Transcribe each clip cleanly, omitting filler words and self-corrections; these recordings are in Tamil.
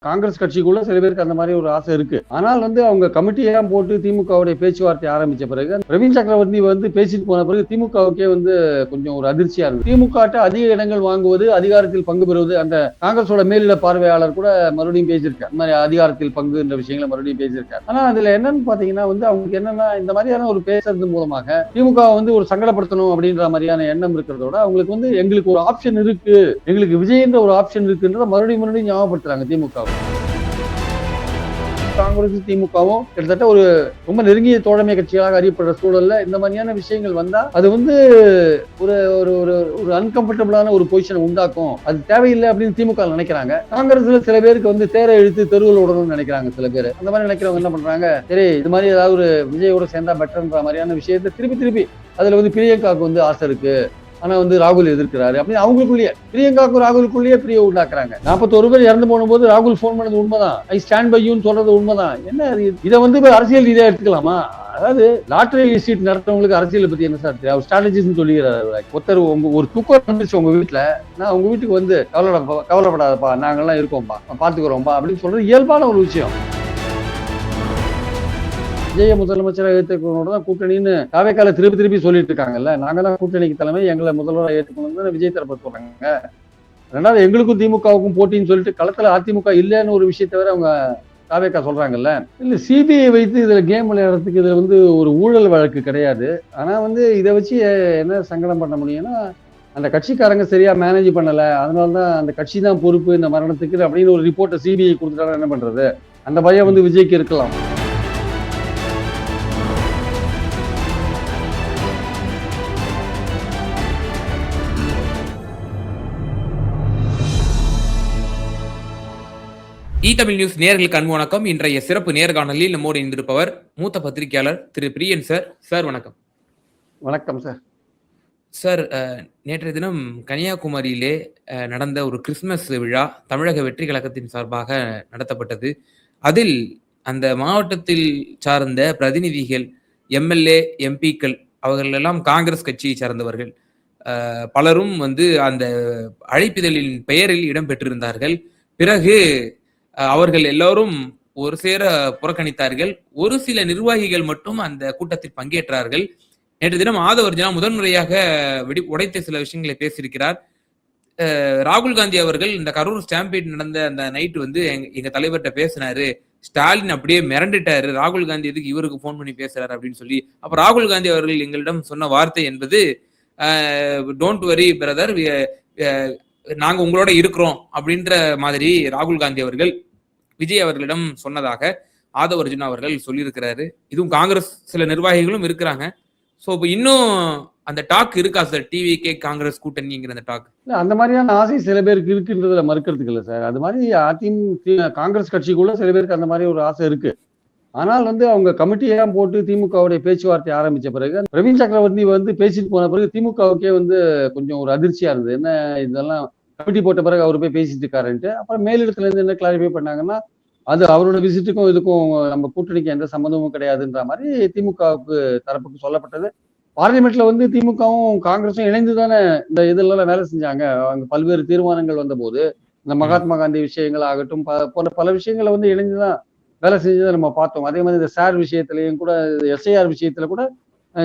காங்கிரஸ் கட்சிக்குள்ள சில பேருக்கு அந்த மாதிரி ஒரு ஆசை இருக்கு. ஆனால் அவங்க கமிட்டியெல்லாம் போட்டு திமுகவுடைய பேச்சுவார்த்தை ஆரம்பிச்ச பிறகு பிரவீன் சக்கரவர்த்தி பேசிட்டு போன பிறகு திமுகவுக்கே கொஞ்சம் ஒரு அதிர்ச்சியா இருக்கு. திமுக அதிக இடங்கள் வாங்குவது, அதிகாரத்தில் பங்கு பெறுவது, அந்த காங்கிரஸோட மேலிட பார்வையாளர் கூட மறுபடியும் பேசியிருக்காரு. இந்த மாதிரி அதிகாரத்தில் பங்கு என்ற விஷயங்களை மறுபடியும் பேசியிருக்காரு. ஆனா அதுல என்னன்னு பாத்தீங்கன்னா அவங்களுக்கு என்னன்னா இந்த மாதிரியான ஒரு பேசுறது மூலமாக திமுக ஒரு சங்கடப்படுத்தணும் அப்படின்ற மாதிரியான எண்ணம் இருக்கிறதோட அவங்களுக்கு எங்களுக்கு ஒரு ஆப்ஷன் இருக்கு, எங்களுக்கு விஜய்ன்ற ஒரு ஆப்ஷன் இருக்குன்றத மறுபடியும் ஞாபகப்படுத்துறாங்க திமுக. காங்கிரஸ் திமுகவும் கிட்டத்தட்ட ஒரு ரொம்ப நெருங்கிய தோழமை கட்சிகளாக அறியப்படுற சூழல்ல இந்த மாதிரியான விஷயங்கள் வந்தா அது ஒரு ஒரு அன்கம்ஃபர்டபுளான ஒரு பொசிஷனை உண்டாக்கும். அது தேவையில்லை அப்படின்னு திமுக நினைக்கிறாங்க. காங்கிரஸ்ல சில பேருக்கு தேரை இழுத்து தெருவில் விடணும்னு நினைக்கிறாங்க. சில பேர் அந்த மாதிரி நினைக்கிறவங்க என்ன பண்றாங்க, சரி இது மாதிரி ஏதாவது ஒரு விஜயோட சேர்ந்தா பெட்டர்ன்ற மாதிரியான விஷயத்தை திருப்பி அதுல பிரியங்காவுக்கு ஆசை இருக்கு, ஆனா ராகுல் எதிர்க்கிறாரு அப்படின்னு அவங்களுக்குள்ளேயே பிரியங்காவுக்கும் ராகுலுக்குள்ளேயே பிரிய உண்டாக்குறாங்க. 41 பேர் இறந்து போகும்போது ராகுல் போன் பண்ணது உண்மைதான், ஐ ஸ்டாண்ட் பை யூன்னு சொல்றது உண்மைதான். என்ன இதை அரசியல் ரீதியா எடுத்துக்கலாமா? அதாவது லாட்டரி சீட் நடத்துறவங்களுக்கு அரசியலை பத்தி என்ன சார் தெரியும்? அவர் ஸ்ட்ராட்டஜிஸ்ன்னு சொல்லிக்கிறாரு. ஒருத்தர் ஒரு தூக்கம் வந்துச்சு உங்க வீட்டுல, நான் உங்க வீட்டுக்கு கவலைப்படாதப்பா, நாங்கெல்லாம் இருக்கோம்பா, பாத்துக்கிறோம்பா அப்படின்னு சொல்றது இயல்பான ஒரு விஷயம். விஜய முதலமைச்சராக ஏற்றுக்கணும் தான் கூட்டணின்னு தாவேக்கால திருப்பி சொல்லிட்டு இருக்காங்கல்ல. நாங்க தான் கூட்டணிக்கு தலைமை, எங்களை முதல்வராக ஏற்றுக்கணும் விஜய் தரப்பு சொல்றாங்க. ரெண்டாவது எங்களுக்கும் திமுகவுக்கும் போட்டின்னு சொல்லிட்டு களத்துல அதிமுக இல்லைன்னு ஒரு விஷயத்தை வேற அவங்க தாவேக்கா சொல்றாங்கல்ல. இல்ல சிபிஐ வைத்து இதுல கேம் விளையாடுறதுக்கு இதுல ஒரு ஊழல் வழக்கு கிடையாது. ஆனா இதை வச்சு என்ன சங்கடம் பண்ண முடியும்னா, அந்த கட்சிக்காரங்க சரியா மேனேஜ் பண்ணல, அதனாலதான் அந்த கட்சி தான் பொறுப்பு இந்த மரணத்துக்கு அப்படின்னு ஒரு ரிப்போர்ட்டை சிபிஐ கொடுத்துட்டா என்ன பண்றது? அந்த பயம் விஜய்க்கு இருக்கலாம். தமிழ் நியூஸ் நேயர்களுக்கு அன்பு வணக்கம். இன்றைய சிறப்பு நேர்காணலில் நம்மோடு இணைந்திருப்பவர் மூத்த பத்திரிகையாளர் திரு பிரியன் சார். சார் வணக்கம். வணக்கம் சார். சார், நேற்றைய தினம் கன்னியாகுமரியிலே நடந்த ஒரு கிறிஸ்துமஸ் விழா தமிழக வெற்றி கழகத்தின் சார்பாக நடத்தப்பட்டது. அதில் அந்த மாவட்டத்தில் சார்ந்த பிரதிநிதிகள், எம்எல்ஏ, எம்பிக்கள் அவர்கள் எல்லாம் காங்கிரஸ் கட்சியை சார்ந்தவர்கள் பலரும் அந்த அழைப்பிதழின் பெயரில் இடம்பெற்றிருந்தார்கள். பிறகு அவர்கள் எல்லோரும் ஒரு சேர புறக்கணித்தார்கள். ஒரு சில நிர்வாகிகள் மட்டும் அந்த கூட்டத்தில் பங்கேற்றார்கள். நேற்று தினம் ஆதவர்ஜனா முதன்முறையாக உடைத்த சில விஷயங்களை பேசியிருக்கிறார். ராகுல் காந்தி அவர்கள் இந்த கரூர் ஸ்டாம்பீட் நடந்த அந்த நைட்டு எங்க தலைவர்கிட்ட பேசினாரு, ஸ்டாலின் அப்படியே மிரண்டுட்டாரு, ராகுல் காந்தி எதுக்கு இவருக்கு போன் பண்ணி பேசுறாரு அப்படின்னு சொல்லி. அப்ப ராகுல் காந்தி அவர்கள் எங்களிடம் சொன்ன வார்த்தை என்பது, டோன்ட் வரி பிரதர், நாங்க உங்களோட இருக்கிறோம் அப்படின்ற மாதிரி ராகுல் காந்தி அவர்கள் விஜய் அவர்களிடம் சொன்னதாக ஆதவர்ஜுனா அவர்கள் சொல்லியிருக்கிறாரு. இதுவும் காங்கிரஸ் சில நிர்வாகிகளும் இருக்கிறாங்க. சோ இப்ப இன்னும் அந்த டாக் இருக்கா சார், டிவிகே காங்கிரஸ் கூட்டணிங்கிற அந்த டாக்? இல்ல, அந்த மாதிரியான ஆசை சில பேருக்கு இருக்குன்றதுல மறுக்கிறதுக்கு இல்லை சார். அது மாதிரி காங்கிரஸ் கட்சிக்குள்ள சில பேருக்கு அந்த மாதிரி ஒரு ஆசை இருக்கு. ஆனால் அவங்க கமிட்டியெல்லாம் போட்டு திமுகவுடைய பேச்சுவார்த்தை ஆரம்பிச்ச பிறகு பிரவீன் சக்கரவர்த்தி பேசிட்டு போன பிறகு திமுகவுக்கே கொஞ்சம் ஒரு அதிர்ச்சியா இருந்தது. என்ன இதெல்லாம் கமிட்டி போட்ட பிறகு அவர் போய் பேசிட்டு இருக்காருன்ட்டு. அப்புறம் மேலிடத்துல இருந்து என்ன கிளாரிஃபை பண்ணாங்கன்னா, அது அவரோட விசிட்டுக்கும் இதுக்கும் நம்ம கூட்டணிக்கு எந்த சம்மந்தமும் கிடையாதுன்ற மாதிரி திமுகவுக்கு தரப்புக்கு சொல்லப்பட்டது. பார்லிமெண்ட்ல திமுகவும் காங்கிரஸும் இணைந்து தானே இந்த இதெல்லாம் வேலை செஞ்சாங்க. அங்க பல்வேறு தீர்மானங்கள் வந்த போது இந்த மகாத்மா காந்தி விஷயங்கள் ஆகட்டும், போன்ற பல விஷயங்களை இணைந்துதான் வேலை செஞ்சதை நம்ம பார்த்தோம். அதே மாதிரி இந்த சார் விஷயத்திலையும் கூட, எஸ்ஐஆர் விஷயத்துல கூட,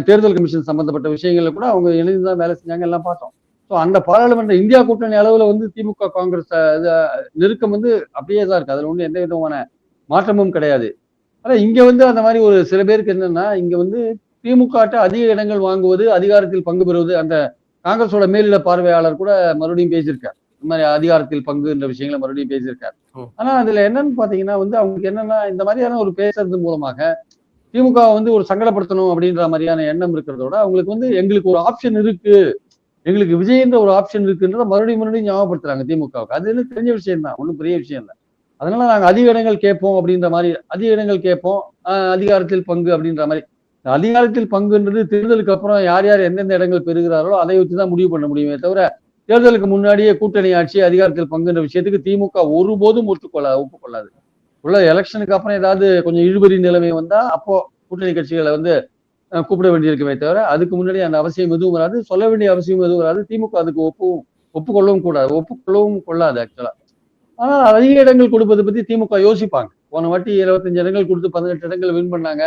தேர்தல் கமிஷன் சம்பந்தப்பட்ட விஷயங்கள்ல கூட அவங்க இணைந்துதான் வேலை செஞ்சாங்க, எல்லாம் பார்த்தோம். ஸோ அந்த பாராளுமன்ற இந்தியா கூட்டணி அளவுல திமுக காங்கிரஸ் நெருக்கம் அப்படியே தான் இருக்கு. அதுல எந்த விதமான மாற்றமும் கிடையாது. ஆனா இங்க அந்த மாதிரி ஒரு சில பேருக்கு என்னன்னா, இங்க திமுக அதிக இடங்கள் வாங்குவது, அதிகாரத்தில் பங்கு பெறுவது, அந்த காங்கிரஸோட மேலிட பார்வையாளர் கூட மறுபடியும் பேசியிருக்காரு. இந்த மாதிரி அதிகாரத்தில் பங்கு என்ற விஷயங்களை மறுபடியும் பேசியிருக்காரு. ஆனா அதுல என்னன்னு பாத்தீங்கன்னா அவங்களுக்கு என்னன்னா இந்த மாதிரியான ஒரு பேசுறது மூலமாக திமுக ஒரு சங்கடப்படுத்தணும் அப்படின்ற மாதிரியான எண்ணம் இருக்கிறதோட அவங்களுக்கு எங்களுக்கு ஒரு ஆப்ஷன் இருக்கு, எங்களுக்கு விஜய்ன்ற ஒரு ஆப்ஷன் இருக்குன்றத மறுபடியும் ஞாபகப்படுத்துறாங்க திமுகவுக்கு. அது தெரிஞ்ச விஷயம் தான், ஒன்றும் பெரிய விஷயம் இல்லை. அதனால நாங்க அதிக இடங்கள் கேட்போம் அப்படின்ற மாதிரி, அதிக இடங்கள் கேட்போம், அதிகாரத்தில் பங்கு அப்படின்ற மாதிரி. அதிகாரத்தில் பங்குன்றது தேர்தலுக்கு அப்புறம் யார் யார் எந்தெந்த இடங்கள் பெறுகிறார்களோ அதை வச்சுதான் முடிவு பண்ண முடியுமே தவிர, தேர்தலுக்கு முன்னாடியே கூட்டணி ஆட்சி அதிகாரத்தில் பங்குன்ற விஷயத்துக்கு திமுக ஒருபோதும் ஒப்புக்கொள்ளாது. உள்ள எலெக்ஷனுக்கு அப்புறம் ஏதாவது கொஞ்சம் இழுபறி நிலைமை வந்தா அப்போ கூட்டணி கட்சிகளை கூப்பிட வேண்டியிருக்குமே தவிர, அதுக்கு முன்னாடி அந்த அவசியம் எதுவும் வராது, சொல்ல வேண்டிய அவசியம் எதுவும் வராது. திமுக அதுக்கு ஒப்புக்கொள்ளவும் கொள்ளாது ஆக்சுவலா. ஆனால் அதிக இடங்கள் கொடுப்பதை பத்தி திமுக யோசிப்பாங்க. போன வாட்டி 25 இடங்கள் கொடுத்து 18 இடங்கள் வின் பண்ணாங்க.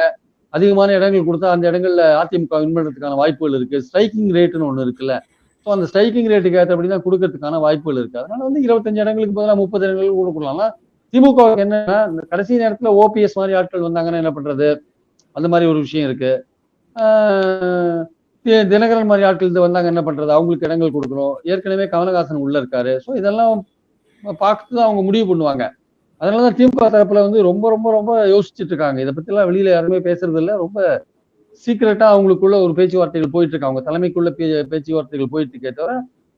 அதிகமான இடங்கள் கொடுத்தா அந்த இடங்கள்ல அதிமுக வின் பண்றதுக்கான வாய்ப்புகள் இருக்கு. ஸ்ட்ரைக்கிங் ரேட்னு ஒண்ணு இருக்குல்ல. ஸோ அந்த ஸ்ட்ரைக்கிங் ரேட்டுக்கு ஏற்றபடி தான் கொடுக்கறதுக்கான வாய்ப்புகள் இருக்கு. அதனால வந்து 25 இடங்களுக்கு பதிலாக 30 இடங்கள் கூட கொடுக்கலாம். திமுகவுக்கு என்னன்னா, இந்த கடைசி நேரத்துல ஓபிஎஸ் மாதிரி ஆட்கள் வந்தாங்கன்னா என்ன பண்றது? அந்த மாதிரி ஒரு விஷயம் இருக்கு. ஆஹ் தினகரன் மாதிரி ஆட்கள் வந்தாங்க என்ன பண்றது? அவங்களுக்கு இடங்கள் கொடுக்கணும். ஏற்கனவே கமலஹாசன் உள்ள இருக்காரு. ஸோ இதெல்லாம் பார்த்து தான் அவங்க முடிவு பண்ணுவாங்க. அதனாலதான் திமுக தரப்புல வந்து ரொம்ப ரொம்ப ரொம்ப யோசிச்சுட்டு இருக்காங்க. இதை பத்தி எல்லாம் வெளியில யாருமே பேசுறது இல்ல. ரொம்ப சீக்கிரட்டா அவங்களுக்குள்ள ஒரு பேச்சுவார்த்தைகள் போயிட்டு இருக்கு. அவங்க தலைமைக்குள்ள பேச்சுவார்த்தைகள் போயிட்டு இருக்கே தவிர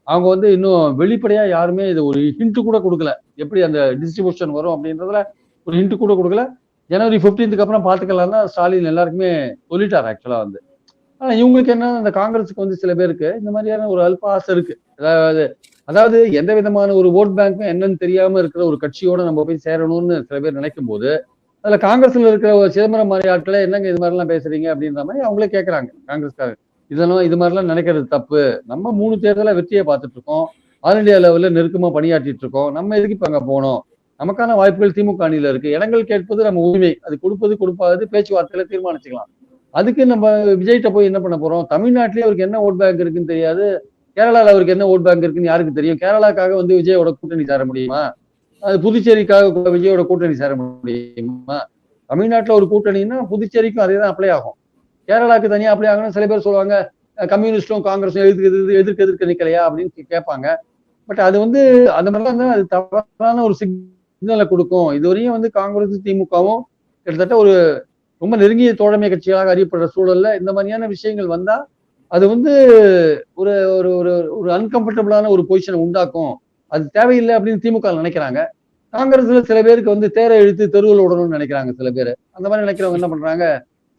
அவங்க வந்து இன்னும் வெளிப்படையா யாருமே இது ஒரு ஹிண்ட் கூட கொடுக்கல. எப்படி அந்த டிஸ்ட்ரிபியூஷன் வரும் அப்படின்றதுல ஒரு ஹிண்ட் கூட கொடுக்கல. ஜனவரி 15க்கு அப்புறம் பாத்துக்கலாம் தான் ஸ்டாலின் எல்லாருக்குமே சொல்லிட்டாரு ஆக்சுவலா வந்து. ஆனா இவங்களுக்கு என்ன, அந்த காங்கிரஸுக்கு வந்து சில பேருக்கு இந்த மாதிரியான ஒரு அல்ப ஆசை இருக்கு. அதாவது அதாவது எந்த விதமான ஒரு ஓட் பேங்க்கும் என்னன்னு தெரியாம இருக்கிற ஒரு கட்சியோட நம்ம போய் சேரணும்னு சில பேர் நினைக்கும் போது, அதுல காங்கிரஸ்ல இருக்கிற ஒரு சிதம்பரம் மாதிரி ஆட்களே என்னங்க இது மாதிரிலாம் பேசுறீங்க அப்படின்ற மாதிரி அவங்களே கேட்கறாங்க காங்கிரஸ்காரர். இதெல்லாம் இது மாதிரிலாம் நினைக்கிறது தப்பு. நம்ம 3 தேர்தல வெற்றியை பார்த்துட்டு இருக்கோம். ஆல் இண்டியா லெவல்ல நெருக்கமா பணியாற்றிட்டு இருக்கோம். நம்ம எதுக்கு இப்ப அங்க போனோம்? நமக்கான வாய்ப்புகள் திமுக அணியில இருக்கு. இடங்கள் கேட்பது நம்ம உரிமை. அது கொடுப்பது கொடுப்பாது பேச்சுவார்த்தையில தீர்மானிச்சுக்கலாம். அதுக்கு நம்ம விஜய்கிட்ட போய் என்ன பண்ண போறோம்? தமிழ்நாட்டிலேயே அவருக்கு என்ன ஓட் பேங்க் இருக்குன்னு தெரியாது. கேரளால அவருக்கு என்ன ஓட் பேங்க் இருக்குன்னு யாருக்கு தெரியும்? கேரளாக்காக வந்து விஜயோட கூட்டணி சேர முடியுமா? அது புதுச்சேரிக்காக விஜயோட கூட்டணி சேர முடியுமா? தமிழ்நாட்டுல ஒரு கூட்டணின்னா புதுச்சேரிக்கும் அதே தான் அப்ளை ஆகும். கேரளாக்கு தனியா அப்ளை ஆகணும். சில பேர் சொல்லுவாங்க கம்யூனிஸ்டும் காங்கிரஸும் எதிர்க்க நிக்கலையா அப்படின்னு கேட்பாங்க. பட் அது வந்து அந்த மாதிரிலாம் தான் அது தவறான ஒரு சிக்னலை கொடுக்கும். இதுவரையும் வந்து காங்கிரஸ் திமுகவும் கிட்டத்தட்ட ஒரு ரொம்ப நெருங்கிய தோழமை கட்சிகளாக அறியப்படுற சூழல்ல இந்த மாதிரியான விஷயங்கள் வந்தா அது வந்து ஒரு ஒரு ஒரு ஒரு அன்கம்ஃபர்டபுளான ஒரு பொசிஷனை உண்டாக்கும். அது தேவையில்லை அப்படின்னு திமுக நினைக்கிறாங்க. காங்கிரஸ்ல சில பேருக்கு வந்து தேரை இழுத்து தெருவில் விடணும்னு நினைக்கிறாங்க சில பேர். அந்த மாதிரி நினைக்கிறவங்க என்ன பண்றாங்க?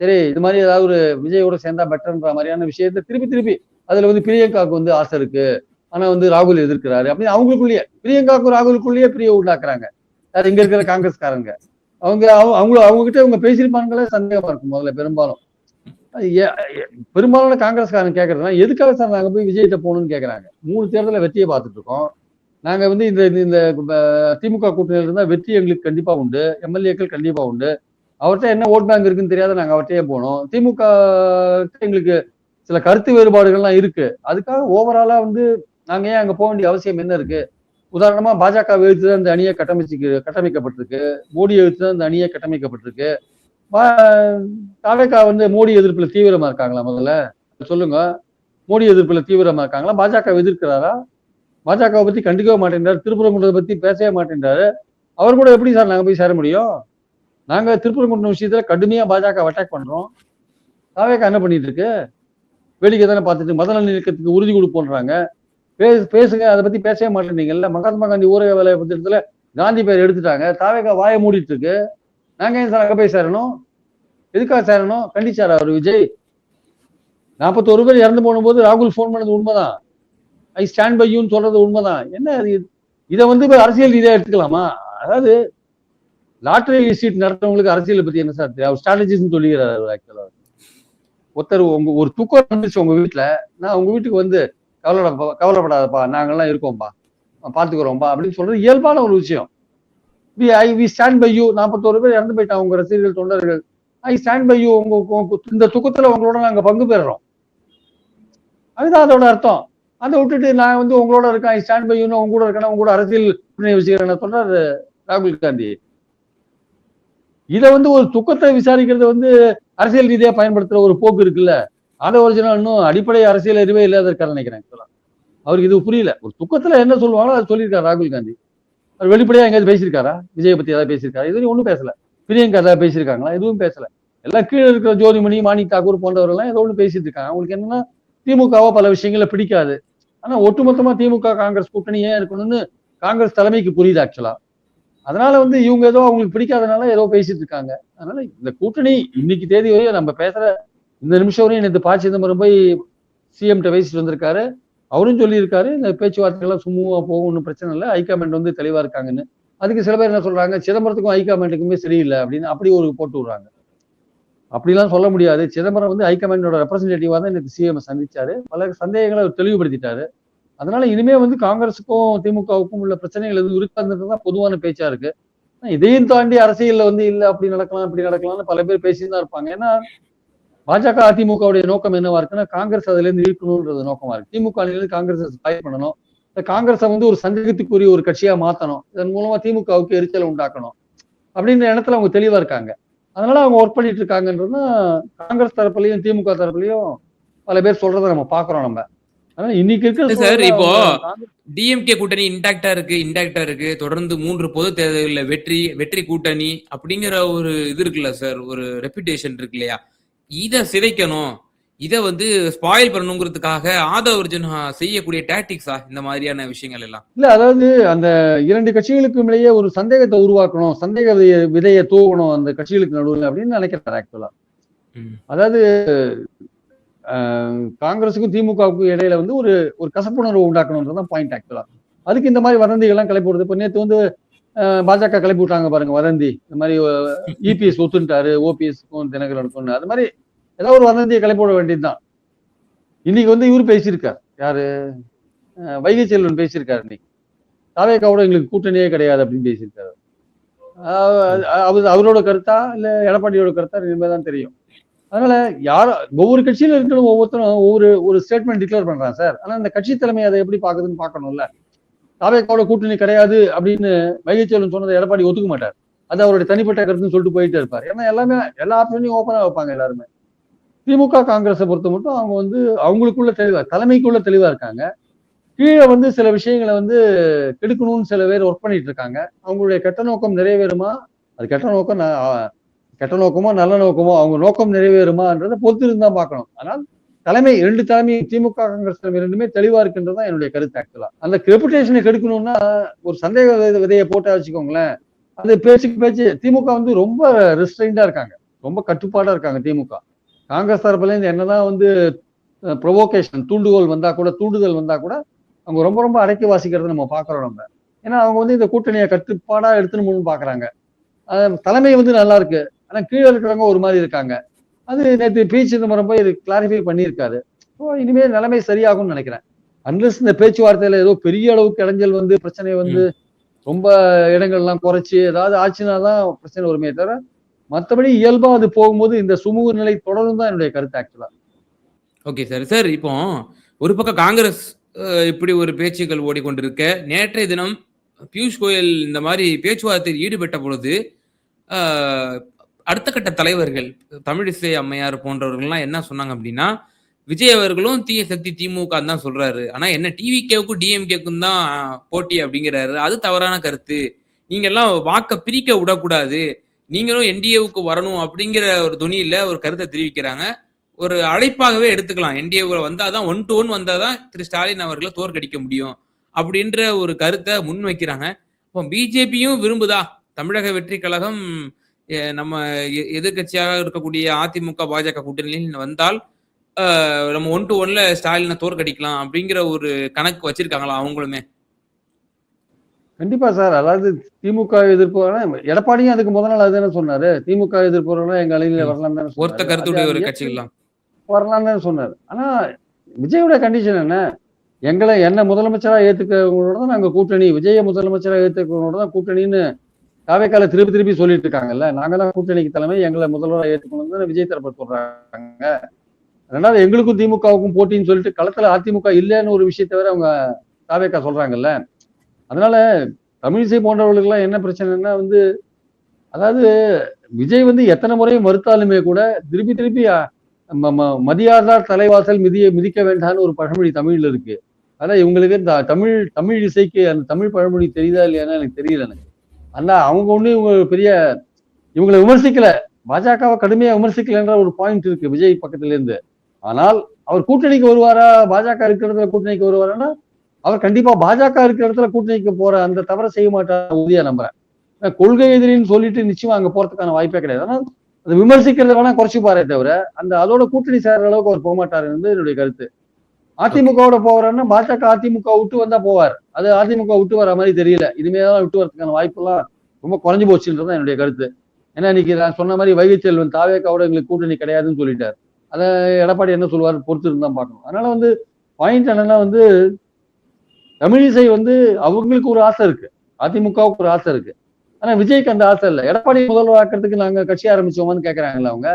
சரி இது மாதிரி ஏதாவது ஒரு விஜயோட சேர்ந்தா பெட்டர்ன்ற மாதிரியான விஷயத்த திருப்பி திருப்பி அதுல வந்து பிரியங்காவுக்கு வந்து ஆசை இருக்கு. ஆனா வந்து ராகுல் எதிர்க்கிறாரு அப்படின்னு அவங்களுக்குள்ளேயே பிரியங்காவுக்கும் ராகுலுக்குள்ளேயே பிரிய உண்டாக்குறாங்க. அது இங்க இருக்கிற காங்கிரஸ்காரங்க. அவங்க அவங்க கிட்ட இவங்க பேசியிருப்பாங்களே சந்தேகமா இருக்கும் முதல்ல பெரும்பாலும். பெரும்பாலான காங்கிரஸ்காரன் கேட்கறதுனா எதுக்காக சார் நாங்க போய் விஜய்கிட்ட போகணும்னு கேட்கறாங்க. 3 தேர்தல வெற்றியை பார்த்துட்டு இருக்கோம். நாங்க வந்து இந்த இந்த திமுக கூட்டணியில இருந்தா வெற்றி எங்களுக்கு கண்டிப்பா உண்டு. எம்எல்ஏக்கள் கண்டிப்பா உண்டு. அவர்கிட்ட என்ன ஓட் பேங்க் இருக்குன்னு தெரியாத நாங்க அவர்கிட்டயே போனோம். திமுக எங்களுக்கு சில கருத்து வேறுபாடுகள்லாம் இருக்கு. அதுக்காக ஓவராலா வந்து நாங்க ஏன் அங்க போக வேண்டிய அவசியம் என்ன இருக்கு? உதாரணமா பாஜக எழுத்து தான் இந்த அணியை கட்டமைக்கப்பட்டிருக்கு. மோடி எழுத்து தான் இந்த அணியை கட்டமைக்கப்பட்டிருக்கு. தாவேகா வந்து மோடி எதிர்ப்புல தீவிரமா இருக்காங்களா? முதல்ல சொல்லுங்க. மோடி எதிர்ப்புல தீவிரமா இருக்காங்களா? பாஜக எதிர்க்கிறாரா? பாஜகவை பத்தி கண்டுக்கவே மாட்டேன்றாரு. திருப்பரங்குன்றத்தை பத்தி பேசவே மாட்டேன்றாரு. அவர் கூட எப்படி சார் நாங்க போய் சேர முடியும்? நாங்க திருப்பரங்குன்றம் விஷயத்துல கடுமையா பாஜக அட்டாக் பண்றோம். தாவேகா என்ன பண்ணிட்டு இருக்கு? வேடிக்கை தானே பார்த்துட்டு மத நல்லிணக்கத்துக்கு உறுதி கொடுப்போன்றாங்க. பேசுங்க, அதை பத்தி பேசவே மாட்டேன்றீங்கல்ல. மகாத்மா காந்தி ஊரக வேலை பத்திரத்துல காந்தி பேர் எடுத்துட்டாங்க. தாவேகா வாயை மூடிட்டு இருக்கு. நாங்க ஏன் சார் அங்க போய் சேரணும்? எதுக்காக சேரணும்? கண்டிச்சாரா அவர் விஜய்? 41 பேர் இறந்து போன போது ராகுல் போன் பண்ணது உண்மைதான். ஐ ஸ்டாண்ட் பை யூன்னு சொல்றது உண்மைதான். என்ன இதை வந்து அரசியல் ரீதியா எடுத்துக்கலாமா? அதாவது லாட்டரி சீட் நடத்துறவங்களுக்கு அரசியலை பத்தி என்ன சார் அவர் ஸ்ட்ராட்டஜிஸ்ன்னு சொல்லிக்கிறாரு. ஆக்சுவலா ஒருத்தர் ஒரு தூக்கம் வந்துச்சு உங்க வீட்டுல, நான் உங்க வீட்டுக்கு வந்து கவலைப்படாதப்பா நாங்கெல்லாம் இருக்கோம்பா பாத்துக்கிறோம்பா அப்படின்னு சொல்றது இயல்பான ஒரு விஷயம். We stand by you. 41 பேர் இறந்து போயிட்டாங்க உங்க ரசிகர்கள் தொண்டர்கள். I stand by you. இந்த துக்கத்துல உங்களோட நாங்க பங்கு பெறுறோம். அதுதான் அதோட அர்த்தம். அதை விட்டுட்டு நான் வந்து உங்களோட இருக்கேன், ஐ ஸ்டாண்ட் பை யூன்னு உங்க கூட இருக்கேன், உங்க கூட அரசியல் வச்சுக்கிறேன் சொல்றாரு ராகுல் காந்தி. இதை வந்து ஒரு துக்கத்தை விசாரிக்கிறது வந்து அரசியல் ரீதியா பயன்படுத்துற ஒரு போக்கு இருக்குல்ல, அதை ஒரிஜினல் இன்னும் அடிப்படை அரசியல் அறிவே இல்லாத இருக்காரு நினைக்கிறேன். அவருக்கு இது புரியல. ஒரு துக்கத்துல என்ன சொல்லுவாங்களோ அதை சொல்லியிருக்காரு ராகுல் காந்தி. அவர் வெளிப்படையா எங்கேயாவது பேசியிருக்காரா? விஜயை பத்தி ஏதாவது பேசியிருக்காரு? இதுவும் ஒன்றும் பேசல. பிரியங்கா ஏதாவது பேசியிருக்காங்களா? எதுவும் பேசல. எல்லாம் கீழே இருக்கிற ஜோதிமணி, மாணிக் தாக்கூர் போன்றவர்கள் ஏதோ ஒன்று பேசிட்டு இருக்காங்க. அவங்களுக்கு என்னன்னா திமுகவோ பல விஷயங்கள பிடிக்காது. ஆனா ஒட்டுமொத்தமா திமுக காங்கிரஸ் கூட்டணி ஏன் இருக்கணும்னு காங்கிரஸ் தலைமைக்கு புரியுது ஆக்சுவலா. அதனால வந்து இவங்க ஏதோ அவங்களுக்கு பிடிக்காதனால ஏதோ பேசிட்டு இருக்காங்க. அதனால இந்த கூட்டணி இன்னைக்கு தேதி வரையும் நம்ம பேசுற இந்த நிமிஷம் வரையும் நேற்று ப. சிதம்பரம் போய் சிஎம் பேசிட்டு வந்திருக்காரு. அவரும் சொல்லியிருக்காரு இந்த பேச்சுவார்த்தைகள்லாம் சுமூகமா போகும், ஒன்றும் பிரச்சனை இல்லை, ஹைகமாண்ட் வந்து தெளிவா இருக்காங்கன்னு. அதுக்கு சில பேர் என்ன சொல்றாங்க, சிதம்பரத்துக்கும் ஹைகமாண்டுக்குமே சரியில்லை அப்படின்னு அப்படி ஒரு போட்டு விடுறாங்க. அப்படிலாம் சொல்ல முடியாது. சிதம்பரம் வந்து ஹைகமாண்டோட ரெப்ரஸன்டேட்டிவா தான் இன்னைக்கு சிஎம் சந்திச்சாரு. பல சந்தேகங்களை அவர் தெளிவுபடுத்திட்டாரு. அதனால இனிமே வந்து காங்கிரஸுக்கும் திமுகவுக்கும் உள்ள பிரச்சனைகள் எதுவும் இருக்காதுன்றதுதான் பொதுவான பேச்சா இருக்கு. இதையும் தாண்டி அரசியல்ல வந்து இல்ல அப்படி நடக்கலாம் இப்படி நடக்கலாம்னு பல பேர் பேசிட்டு தான் இருப்பாங்க. ஏன்னா பாஜக அதிமுகவுடைய நோக்கம் என்னவா இருக்குன்னா காங்கிரஸ் அதுல இருந்து இழுக்கணும்ன்றது நோக்கமா இருக்கு. திமுக இருந்து காங்கிரஸ் ஸ்பாயில் பண்ணணும். காங்கிரஸை வந்து ஒரு சந்தேகத்துக்குரிய ஒரு கட்சியா மாத்தணும். இதன் மூலமா திமுகவுக்கு எரிச்சலை உண்டாக்கணும் அப்படின்ற எண்ணத்துல அவங்க தெளிவா இருக்காங்க. அதனால அவங்க ஒர்க் பண்ணிட்டு இருக்காங்கன்றதுதான் காங்கிரஸ் தரப்புலயும் திமுக தரப்புலயும் பல பேர் சொல்றதை நம்ம பாக்குறோம் நம்ம. அதனால இன்னைக்கு இருக்கிற சார் சூழல்ல இப்போ அவங்க காங்கிரஸ் டிஎம்கே கூட்டணி இன்டாக்டா இருக்கு தொடர்ந்து 3 பொது தேர்தலில் வெற்றி கூட்டணி அப்படிங்கிற ஒரு இது இருக்குல்ல சார், ஒரு ரெப்புடேஷன் இருக்கு இல்லையா, இதை சிதைக்கணும், இதை வந்து ஸ்பாயில் பண்ணணுங்கிறதுக்காக ஆதவ அர்ஜுனா செய்யக்கூடிய டாக்டிக்ஸா இந்த மாதிரியான விஷயங்கள் எல்லாம்? இல்ல அதாவது அந்த 2 கட்சிகளுக்கும் இடையே ஒரு சந்தேகத்தை உருவாக்கணும், சந்தேக விதையை தூவணும் அந்த கட்சிகளுக்கு நடுவில் அப்படின்னு நினைக்கிறார் ஆக்சுவலா. அதாவது காங்கிரஸுக்கும் திமுகவுக்கும் இடையில வந்து ஒரு ஒரு கசப்புணர்வு உண்டாக்கணும்ன்றதான் பாயிண்ட் ஆக்சுவலா. அதுக்கு இந்த மாதிரி வதந்திகள்லாம் கிளப்பி விடுறது. இப்ப நேற்று வந்து பாஜக கிளப்பி விட்டாங்க பாருங்க வதந்தி, இந்த மாதிரி இபிஎஸ் ஒத்துட்டாரு ஓபிஎஸ்க்கும் தினகரனுக்கும், அது மாதிரி ஏதாவது ஒரு வதந்தியை கிளப்பி விட வேண்டியதுதான். இன்னைக்கு வந்து இவரு பேசியிருக்காரு, யாரு வைகை செல்வன் பேசியிருக்காரு. இன்னைக்கு தாவேக்காவோட எங்களுக்கு கூட்டணியே கிடையாது அப்படின்னு பேசியிருக்காரு. அவரோட கருத்தா இல்ல எடப்பாடியோட கருத்தா இனிமேதான் தெரியும். அதனால ஒவ்வொரு கட்சியில இருக்கணும், ஒவ்வொருத்தரும் ஒரு ஸ்டேட்மெண்ட் டிக்ளேர் பண்றான் சார். ஆனா அந்த கட்சி தலைமை அதை எப்படி பாக்குதுன்னு பாக்கணும்ல. தாவேக்காவோட கூட்டணி கிடையாது அப்படின்னு வைகை செல்வன் சொன்னதை எடப்பாடி ஒத்துக்க மாட்டார். அது அவருடைய தனிப்பட்ட கருத்துன்னு சொல்லிட்டு போயிட்டே இருப்பார். ஏன்னா எல்லா ஆப்ஷனையும் ஓப்பனா வைப்பாங்க எல்லாருமே. திமுக காங்கிரஸை பொறுத்த மட்டும் அவங்க வந்து அவங்களுக்குள்ள தெளிவா, தலைமைக்குள்ள தெளிவா இருக்காங்க. கீழே வந்து சில விஷயங்களை வந்து கெடுக்கணும்னு சில பேர் ஒர்க் பண்ணிட்டு இருக்காங்க. அவங்களுடைய கெட்ட நோக்கம் நிறைவேறுமா, அது கெட்ட நோக்கமோ நல்ல நோக்கமோ அவங்க நோக்கம் நிறைவேறுமான்றதை பொறுத்து இருந்தா பார்க்கணும். ஆனால் ரெண்டு தலைமை திமுக காங்கிரஸ் தலைமை ரெண்டுமே தெளிவா இருக்குன்றதுதான் என்னுடைய கருத்து ஆக்சுவலா. அந்த ரெப்புடேஷனை கெடுக்கணும்னா ஒரு சந்தேக விதையை போட்டா வச்சுக்கோங்களேன், அது பேச்சு திமுக வந்து ரொம்ப ரெஸ்ட்ரைண்டா இருக்காங்க, ரொம்ப கட்டுப்பாடா இருக்காங்க திமுக. காங்கிரஸ் தரப்புல இருந்து என்னதான் வந்து ப்ரொவோகேஷன் தூண்டுதல் வந்தா கூட அவங்க ரொம்ப ரொம்ப அடக்கி வாசிக்கிறத நம்ம பாக்குறோம் நம்ம. ஏன்னா அவங்க வந்து இந்த கூட்டணியை கட்டுப்பாடா எடுத்துன்னு பாக்குறாங்க. தலைமை வந்து நல்லா இருக்கு, ஆனா கீழே இருக்கிறவங்க ஒரு மாதிரி இருக்காங்க. அது நேற்று பி சிதம்பரம் போய் இது கிளாரிஃபை பண்ணியிருக்காரு. இனிமே நிலைமை சரியாகும்னு நினைக்கிறேன். அன்லஸ் இந்த பேச்சுவார்த்தையில ஏதோ பெரிய அளவுக்கு இடைஞ்சல் வந்து பிரச்சனை வந்து ரொம்ப இடங்கள்லாம் குறைச்சி ஏதாவது ஆச்சுனாதான் பிரச்சனை வருமே தவிர, மற்றபடி இயல்பா அது போகும்போது இந்த சுமூக நிலை தொடரும் தான் என்னுடைய கருத்து ஆக்சுவலா. Okay sir. சார் இப்போ ஒரு பக்கம் காங்கிரஸ் இப்படி ஒரு பேச்சுக்கள் ஓடிக்கொண்டிருக்க, நேற்றைய தினம் பியூஷ் கோயல் இந்த மாதிரி பேச்சுவார்த்தையில் ஈடுபட்ட பொழுது அடுத்த கட்ட தலைவர்கள் தமிழிசை அம்மையார் போன்றவர்கள்லாம் என்ன சொன்னாங்க அப்படின்னா, விஜய் அவர்களும் தீய சக்தி திமுக தான் சொல்றாரு, ஆனா என்ன டிவிகேவுக்கும் டிஎம்கேக்கும் தான் போட்டி அப்படிங்கிறாரு, அது தவறான கருத்து, நீங்க எல்லாம் வாக்க பிரிக்க விடக்கூடாது, நீங்களும் என்டிஏவுக்கு வரணும் அப்படிங்கிற ஒரு துணியில ஒரு கருத்தை தெரிவிக்கிறாங்க. ஒரு அழைப்பாகவே எடுத்துக்கலாம், என்டிஏ வந்தாதான் 1 to 1 வந்தாதான் திரு ஸ்டாலின் அவர்களை தோற்கடிக்க முடியும் அப்படின்ற ஒரு கருத்தை முன்வைக்கிறாங்க. இப்போ பிஜேபியும் விரும்புதா தமிழக வெற்றி கழகம் நம்ம எதிர்கட்சியாக இருக்கக்கூடிய அதிமுக பாஜக கூட்டணியில் வந்தால் நம்ம 1 to 1ல ஸ்டாலினை தோற்கடிக்கலாம் அப்படிங்கிற ஒரு கணக்கு வச்சிருக்காங்களா அவங்களுமே? கண்டிப்பா சார். அதாவது திமுக எதிர்ப்பு எடப்பாடியும் அதுக்கு முதல் நாள் அதுதானே சொன்னாரு, திமுக எதிர்ப்பு எங்க அலையில வரலாம் தானே ஒருத்த கருத்துடைய ஒரு கட்சிகள்லாம் வரலாம் தானே சொன்னாரு. ஆனா விஜயோட கண்டிஷன் என்ன, என்ன முதலமைச்சரா ஏத்துக்கிறவங்களோட தான் நாங்க கூட்டணி, விஜய முதலமைச்சரா ஏத்துக்கிறவங்களோட தான் கூட்டணின்னு தாவேக்கால திருப்பி சொல்லிட்டு இருக்காங்கல்ல. நாங்க தான் கூட்டணிக்கு தலைமை, எங்களை முதல்வராக ஏற்றுக்கணும் விஜய் தரப்பு சொல்றாங்க. அதனால எங்களுக்கும் திமுகவுக்கும் போட்டின்னு சொல்லிட்டு களத்துல அதிமுக இல்லைன்னு ஒரு விஷயத்த வேற அவங்க தாவேக்கா சொல்றாங்கல்ல. அதனால தமிழிசை போன்றவர்களுக்கு எல்லாம் என்ன பிரச்சனைன்னா வந்து, அதாவது விஜய் வந்து எத்தனை முறையும் மறுத்தாலுமே கூட திருப்பி மதியாதார் தலைவாசல் மிதிக்க வேண்டாம்னு ஒரு பழமொழி தமிழ்ல இருக்கு. ஆனா இவங்களுக்கு இந்த தமிழ் இசைக்கு அந்த தமிழ் பழமொழி தெரியுதா இல்லையான்னு எனக்கு தெரியல. எனக்கு ஆனா அவங்க ஒண்ணு இவங்களை விமர்சிக்கல, பாஜகவை கடுமையா விமர்சிக்கலன்ற ஒரு பாயிண்ட் இருக்கு விஜய் பக்கத்துல இருந்து. ஆனால் அவர் கூட்டணிக்கு வருவாரா, பாஜக இருக்கிற இடத்துல கூட்டணிக்கு வருவாரான்னா அவர் கண்டிப்பா பாஜக இருக்கிற இடத்துல கூட்டணிக்கு போற அந்த தவறை செய்ய மாட்டார் உறுதியா நம்புறேன். கொள்கை எதிரின்னு சொல்லிட்டு நிச்சயமா அங்க போறதுக்கான வாய்ப்பே கிடையாது. ஆனா அதை விமர்சிக்கிறத வேணா குறைச்சுப்பாரே தவிர அதோட கூட்டணி சேர்ற அளவுக்கு அவர் போக மாட்டார் என்பது என்னுடைய கருத்து. அதிமுகவோட போறாருன்னா பாஜக அதிமுக விட்டு வந்தா போவார், அது அதிமுக விட்டு வர மாதிரி தெரியல. இனிமேதான் விட்டு வரதுக்கான வாய்ப்பு எல்லாம் ரொம்ப குறைஞ்சு போச்சுன்றதான் என்னுடைய கருத்து. ஏன்னா இன்னைக்கு நான் சொன்ன மாதிரி வைகை செல்வன் தாவேக்காவோட எங்களுக்கு கூட்டணி கிடையாதுன்னு சொல்லிட்டார். அதை எடப்பாடி என்ன சொல்லுவார் பொறுத்து இருந்தான் பார்க்கணும். அதனால வந்து பாயிண்ட் என்னன்னா வந்து தமிழிசை வந்து அவங்களுக்கு ஒரு ஆசை இருக்கு, அதிமுகவுக்கு ஒரு ஆசை இருக்கு. ஆனா விஜய்க்கு அந்த ஆசை இல்லை. எடப்பாடி முதல்வராக்கிறதுக்கு நாங்க கட்சி ஆரம்பிச்சோமான்னு கேக்குறாங்கல்ல அவங்க.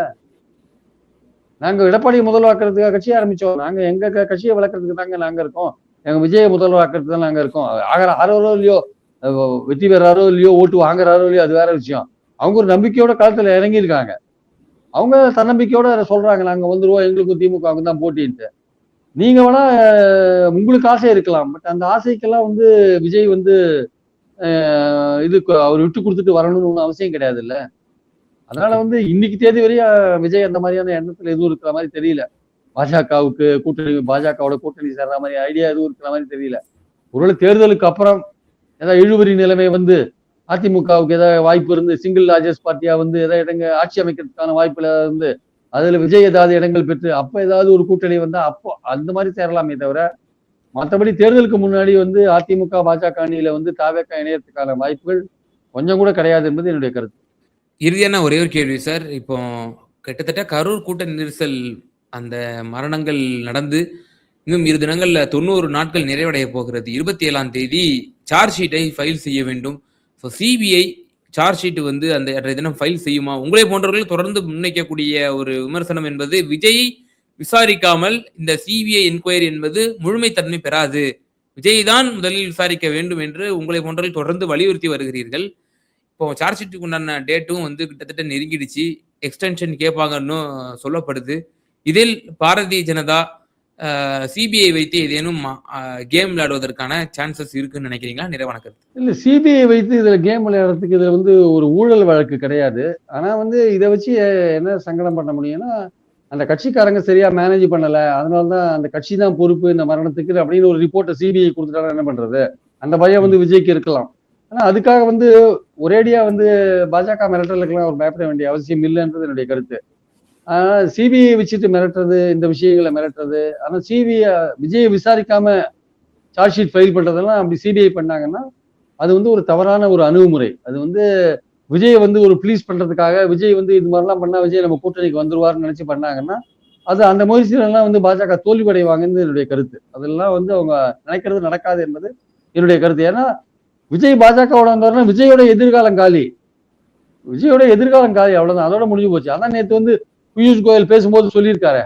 நாங்க எடப்பாடி முதல்வராக்கிறதுக்காக கட்சி ஆரம்பிச்சோம். நாங்க எங்க கட்சியை வளர்க்கறதுக்கு தாங்க நாங்க இருக்கோம். எங்க விஜய முதல்வராக்கிறதுக்கு தான் நாங்க இருக்கோம். ஆறாரோ இல்லையோ, வெற்றி பெறாரோ இல்லையோ, ஓட்டு வாங்குறாரோ இல்லையோ, அது வேற விஷயம். அவங்க ஒரு நம்பிக்கையோட களத்துல இறங்கி இருக்காங்க. அவங்க தன்னம்பிக்கையோட சொல்றாங்க, நாங்க வந்துருவோம், எங்களுக்கும் திமுகவுக்கும் தான் போட்டின்ட்டு. நீங்க வேணா உங்களுக்கு ஆசை இருக்கலாம், பட் அந்த ஆசைக்கெல்லாம் வந்து விஜய் வந்து இது அவர் விட்டு கொடுத்துட்டு வரணும்னு ஒன்றும் அவசியம் கிடையாது இல்ல. அதனால வந்து இன்னைக்கு தேதி வரையும் விஜய் அந்த மாதிரியான எண்ணத்துல எதுவும் இருக்கிற மாதிரி தெரியல. பாஜகவுக்கு கூட்டணி, பாஜகவோட கூட்டணி சேர்ற மாதிரி ஐடியா எதுவும் இருக்கிற மாதிரி தெரியல. ஒருவேளை தேர்தலுக்கு அப்புறம் ஏதாவது இழுபறி நிலைமை வந்து அதிமுகவுக்கு ஏதாவது வாய்ப்பு இருந்து சிங்கிள் லார்ஜஸ்ட் பார்ட்டியா வந்து ஏதாவது இடங்க ஆட்சி அமைக்கிறதுக்கான வாய்ப்புல இருந்து அதுல விஜய் ஏதாவது இடங்கள் பெற்று அப்ப ஏதாவது ஒரு கூட்டணி வந்தா அப்போ அந்த மாதிரி சேரலாமே தவிர, மற்றபடி தேர்தலுக்கு முன்னாடி வந்து அதிமுக பாஜக அணியில வந்து தாவேக்கா இணையறதுக்கான வாய்ப்புகள் கொஞ்சம் கூட கிடையாது என்பது என்னுடைய கருத்து. இறுதியான ஒரே ஒரு கேள்வி சார். இப்போ கிட்டத்தட்ட கரூர் கூட்ட நெரிசல் அந்த மரணங்கள் நடந்து இன்னும் 2 தினங்கள்ல 90 நாட்கள் நிறைவடைய போகிறது. 27ஆம் தேதி சார்ஜ் ஷீட்டை ஃபைல் செய்ய வேண்டும். ஸோ சிபிஐ சார்ஜ் ஷீட் வந்து அந்த அன்றைய தினம் ஃபைல் செய்யுமா? உங்களை போன்றவர்கள் தொடர்ந்து முன்வைக்கக்கூடிய ஒரு விமர்சனம் என்பது, விஜய் விசாரிக்காமல் இந்த சிபிஐ என்கொயரி என்பது முழுமைத்தன்மை பெறாது, விஜய் தான் முதலில் விசாரிக்க வேண்டும் என்று உங்களை போன்றவர்கள் தொடர்ந்து வலியுறுத்தி வருகிறீர்கள். இப்போ சார்ஜ் ஷீட்டுக்கு உண்டான டேட்டும் வந்து கிட்டத்தட்ட நெருங்கிடுச்சு. எக்ஸ்டென்ஷன் கேட்பாங்கன்னு சொல்லப்படுது. இதில் பாரதிய ஜனதா சிபிஐ வைத்து ஏதேனும் கேம் விளையாடுவதற்கான சான்சஸ் இருக்குன்னு நினைக்கிறீங்களா? நிறைவான கருத்து. இல்ல, சிபிஐ வைத்து இதுல கேம் விளையாடுறதுக்கு இதுல வந்து ஒரு ஊழல் வழக்கு கிடையாது. ஆனா வந்து இதை வச்சு என்ன சங்கடம் பண்ண முடியும்னா, அந்த கட்சிக்காரங்க சரியா மேனேஜ் பண்ணல, அதனாலதான் அந்த கட்சி தான் பொறுப்பு இந்த மரணத்துக்கு அப்படின்னு ஒரு ரிப்போர்ட்டை சிபிஐ கொடுத்துட்டாலும் என்ன பண்றது? அந்த பயம் வந்து விஜய்க்கு இருக்கலாம். ஆனா அதுக்காக வந்து ஒரேடியா வந்து பாஜக மிரட்டலுக்கெல்லாம் ஒரு பயப்பட வேண்டிய அவசியம் இல்லைன்றது என்னுடைய கருத்து. சிபிஐ வச்சுட்டு மிரட்டுறது, இந்த விஷயங்களை மிரட்டுறது, ஆனா சிபிஐ விஜயை விசாரிக்காம சார்ஜ் ஷீட் ஃபைல் பண்றதெல்லாம் அப்படி சிபிஐ பண்ணாங்கன்னா அது வந்து ஒரு தவறான ஒரு அணுகுமுறை. அது வந்து விஜய் வந்து ஒரு ப்ளீஸ் பண்றதுக்காக, விஜய் வந்து இது மாதிரிலாம் பண்ணா விஜய் நம்ம கூட்டணிக்கு வந்துருவாருன்னு நினைச்சு பண்ணாங்கன்னா, அது அந்த முயற்சியிலெல்லாம் வந்து பாஜக தோல்வியடைவாங்கன்னு என்னுடைய கருத்து. அதெல்லாம் வந்து அவங்க நினைக்கிறது நடக்காது என்பது என்னுடைய கருத்து. ஏன்னா விஜய் பாஜகவோட வந்தாருன்னா விஜயோட எதிர்காலம் காலி. விஜயோட எதிர்காலம் காலி, அவ்வளவுதான். அதோட முடிஞ்சு போச்சு. அதான் நேற்று வந்து பியூஷ் கோயல் பேசும்போது சொல்லியிருக்காரு,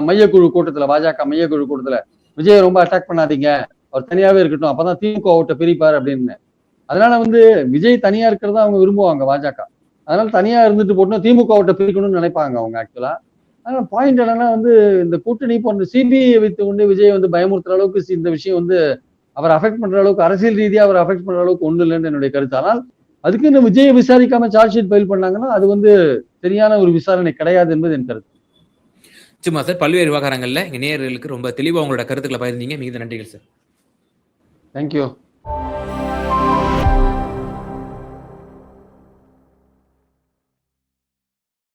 மையக்குழு கூட்டத்துல, பாஜக மையக்குழு கூட்டத்துல, விஜய் ரொம்ப அட்டாக் பண்ணாதீங்க, அவர் தனியாவே இருக்கட்டும், அப்பதான் திமுக ஓட்ட பிரிப்பார் அப்படின்னு. அதனால வந்து விஜய் தனியா இருக்கிறதா அவங்க விரும்புவாங்க பாஜக. அதனால தனியா இருந்துட்டு போட்டோம், திமுக ஓட்ட பிரிக்கணும்னு நினைப்பாங்க அவங்க ஆக்சுவலா. அதனால பாயிண்ட் என்னன்னா வந்து இந்த கூட்டணி போன்ற சிபிஐ வைத்து கொண்டு விஜய் வந்து பயமுறுத்துற அளவுக்கு இந்த விஷயம் வந்து அவர் அஃபெக்ட் பண்ற அளவுக்கு, அரசியல் ரீதியா அவர் அஃபெக்ட் பண்ற அளவுக்கு ஒண்ணு இல்லைன்னு என்னுடைய கருத்து. ஆனால் அதுக்கு இந்த விஜயை விசாரிக்காம சார்ஜ் ஷீட் ஃபைல் பண்ணாங்கன்னா அது வந்து சரியான ஒரு விசாரணை கிடையாது என்பது என் கருத்து. சும்மா சார், பல்வேறு விவகாரங்கள்ல எங்க நேயர்களுக்கு ரொம்ப தெளிவா உங்களோட கருத்துக்களை பகிர்ந்தீங்க. மிகுந்த நன்றிகள் சார். தேங்க்யூ.